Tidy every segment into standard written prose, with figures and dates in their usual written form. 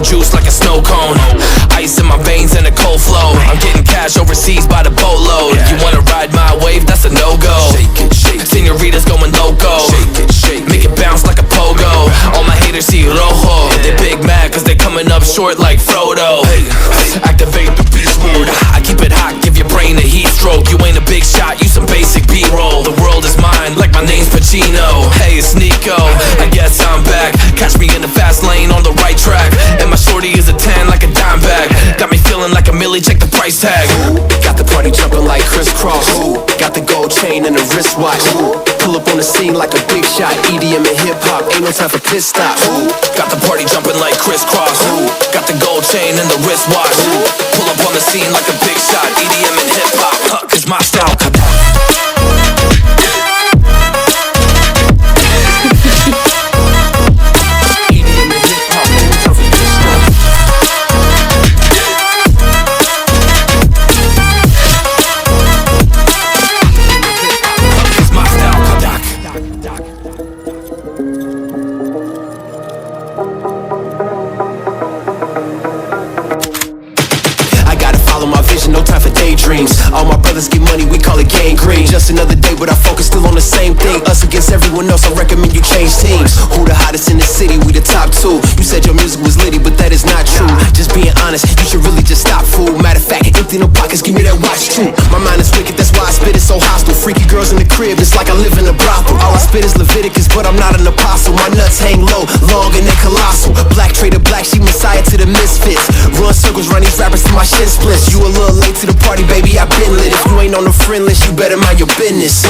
juice like a snow cone. Ice in my veins and a cold flow. I'm getting cash overseas by the boatload. You wanna ride my wave? That's a no-go. Senoritas going loco. Make it bounce like a pogo. All my haters see rojo. They big mad cause they coming up short like Frodo. Activate the beast mode. I keep it hot, give your brain a heat stroke. You ain't a big shot, you some basic B-roll. The world is mine like my name's Pacino. Hey, it's Nico, I guess I'm back. Catch me in the fast lane on the right track. And my shorty is a 10 like a dime bag. Got me feeling like a millie, check the price tag. Got the party jumping like crisscross. Got the gold chain and the wristwatch. Pull up on the scene like a big shot. EDM and hip-hop, ain't no time for pit stops. Got the party jumping like crisscross. Got the gold chain and the wristwatch. Pull up on the scene like a big shot. EDM and hip-hop, cause my style. All my brothers get money, we call it gang green. Just another day, but our focus still on the same thing. Us against everyone else, I recommend you change teams. Who the hottest in the city? We the top two. You said your music was litty, but that is not true. Just being honest, you should really just stop, fool. Matter of fact, empty no pockets, give me that watch too. My mind is wicked, that's why I spit it so hostile. Freaky girls in the crib, it's like I live in a brothel. All I spit is Leviticus, but I'm not an apostle. My nuts hang low, long and they colossal. Black trader black, she messiah to the misfits. Run circles, run these rappers till my shit splits. You a little late to the party, baby, I been lit. If you ain't on the friend list, you better mind your business.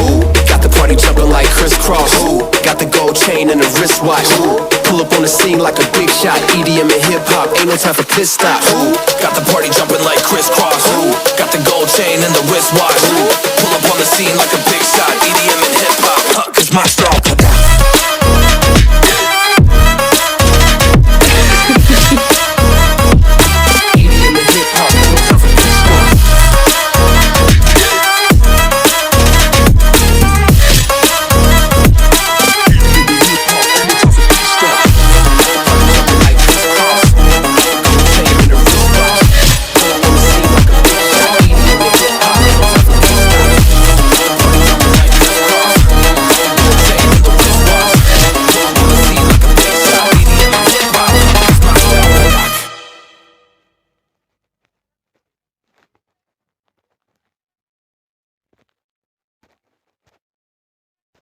Got the party jumping like crisscross. Got the gold chain and the wristwatch. Pull up on the scene like a big shot. EDM and hip-hop, ain't no time for pit stops. Got the party jumping like crisscross. Got the gold chain and the wristwatch. Pull up on the scene like a big shot. EDM and hip-hop, cause my style.